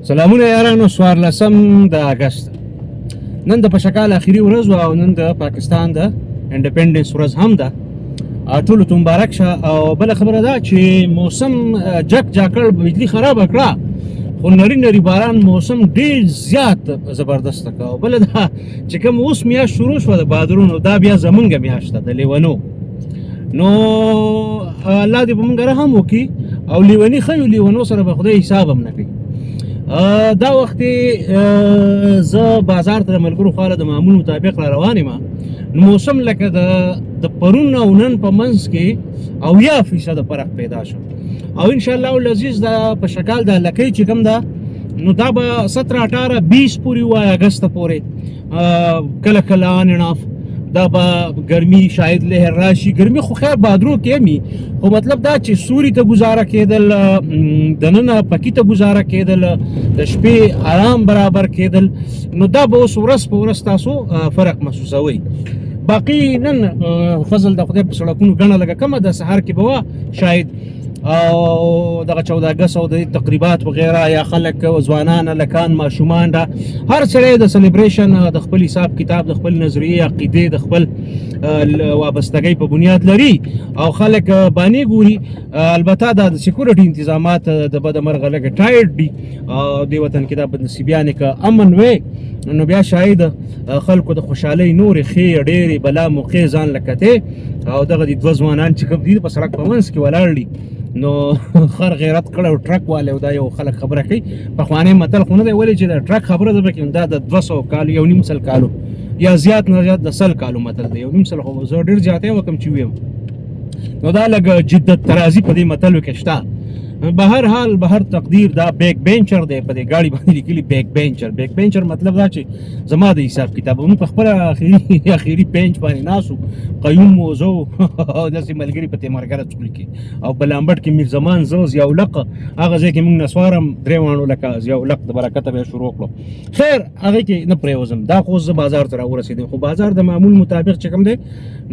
سلامونه یارانو، 14 د اګست نن د پشکال اخیری ورځ او نن د پاکستان د انډیپندنس ورځ هم ده. ټولو ته مبارک شه. او بله خبره ده چې موسم جک جاکړ بجلی خراب کړه، خو نری باران موسم ډېر زیات زبردست کړه. او بله ده چې کوم اوس میاشت شروع شوه د بادرونو، دا بیا زمونږ میاشت ده د لیونو. نو الله دې په موږ رحم وکړي او لیوني ښه لیونو سره به خدای حساب هم نه کوي. دا وخت زه بازار ته د ملګرو خواله د معمول مطابق را روان یم. نو موسم لکه د پرون او نن په منځ کې 80% فرق پیدا شو. او انشاءالله العزیز دا په شکال د لکۍ چې کوم ده نو دا به 17 18 20 پورې وای اګست پورې کله کله آن اینډ آف دا به ګرمي شاید لهر راشي. ګرمي خو خیر بادرو کې می، خو مطلب دا چې سوري ته گزاره کېدل، دننه پکی ته گزاره کېدل، د شپې آرام برابر کېدل، نو دا به اوس ورځ په ورځ تاسو فرق محسوسوئ. باقي نن فضل د خدای په سړکونو ګڼه لږه کمه ده، سهار کې به وه شاید او دغه 14 اګست او د تقریبات وغیره، یا خلک ځوانان هلکان ماشومان دا هر سړی د سلیبریشن د خپل حساب کتاب د خپل نظریې عقیدې د خپل وابستګۍ په بنیاد لري او خلک باندې ګوري. البته دا د سکیورټي انتظامات د بدمرغه لږه ټایټ دي او دې وطن کې دا بدنصیبیانې که امن وی نو بیا شاید خلکو د خوشحالۍ نورې ښې ډېرې بلا موقع ځان لکتې. او دغه د دوه ځوانان چې کوم دي په سړک په منځ کې ولاړ دي نو خر غیرت کړه او ټرک والا او دا یو خلک خبره کوي. پخوانی متل خو نه دی ویلی چې د ټرک خبره ده پکې، دا د 200 کالو یو نیم سل کالو یا زیات نه زیات د 100 کالو متل دی. یو نیم سل خو زه ډېر زیات یم کم چې ویم، نو دا لږ جدت ترازی په دې متلو کې شته. به هر حال به هر تقدیر دا بیک بینچر دی، په دې ګاډي باندې لیکلي بیک بینچر. بیک بینچر مطلب دا چې زما د حساب کتاب موږ په خپله اخري بینچ باندې ناسو قیوم موضوع او داسې ملګري په تیمارګره سکول کې او په لامبټ کې میر زمان زه ضیاءالحق هغه ځای کې موږ نسوارم درې واڼو لکه ضیاءالحق د برکته به شروع کړو. خیر هغې کې نه پرېوځم، دا خو زه بازار ته راورسېدم. خو بازار د معمول مطابق چې کوم دی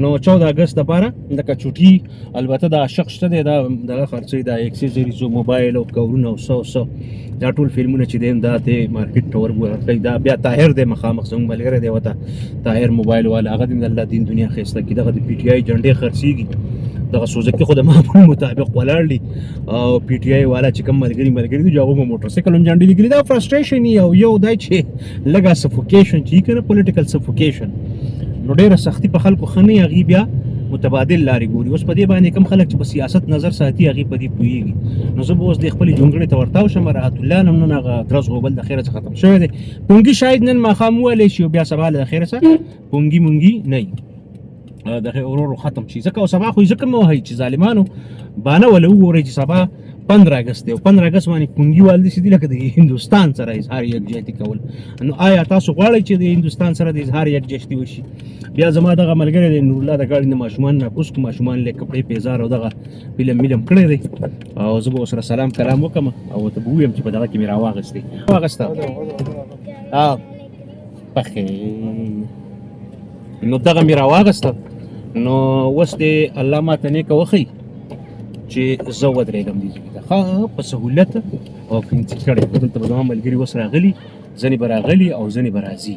نو 14 اګست دپاره لکه چوټي، البته دا عاشق شته دی، دا دغه خرڅوي، دا اکسیسریز او موبایل او کورونه او څه دا ټول فلمونه چې دی دا دی مارکیټ ته ورکوي. دا بیا طاهر دی مخامخ زموږ ملګری دی ورته طاهر موبایل والا، هغه دې د الله دین دنیا ښایسته کړي. دغه د پی ټي آی جنډې خرڅېږي، دغه سوزکي خو د معمول مطابق ولاړ دي او پی ټي آی والا چې کوم ملګري دي هغو به موټرسایکل هم جنډې لیکلي. دا فرسټریشن او یو دی چې لږه سفوکیشن چې که نه پولیټیکل سفوکیشن، نو ډېره سختي په خلکو ښه نه هغې بیا متبادل لارې ګوري. اوس په دې باندې کوم خلک چې په سیاست نظر ساتي هغې په دې پوهېږي. نو زه به اوس د خپلې جونګړې ته ورتاو شم. راحت الله نم نن هغه درز غوبل د خیره څخه ختم شوی دی. پونګي شاید نن ماښام وویلی شي او بیا سبا له د خیره څخه پونګي مونګي نه وي د ورو ختم شي. ځکه او سبا خو یې ځکه مه وهئ چې ظالمانو بانه وله وګورئ چې سبا 15 اګست دی او 15 اګست باندې پونګي والدي چې دي لکه د هندوستان سره اظهار یکجهتي کول. نو آیا تاسو غواړئ چې د هندوستان سره د اظهار یکجهتي وشي؟ بیا زما دغه ملګری دی نورالله د ګاډي نه ماشومان راکوز کړو، ماشومان له کپړې پیزار او دغه فلم میلم کړی دی او زه به ورسره سلام کلام وکړم او ورته به ووایم چې په دغه کې مې راواغېستی پخې نو دغه مې راواغېسته. نو اوس دې الله ماته نیکه وښیي چې زه ودرېږم دې ځای ته ښه په سهولت او فنسي کړی. دلته به زما ملګري اوس راغلي، ځینې به راغلي او ځینې به راځي.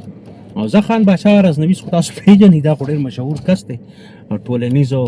او زه خان باچا غرضنویس خو تاسو پېژنئ، دا خو ډېر مشهور کس دی ټولنیز او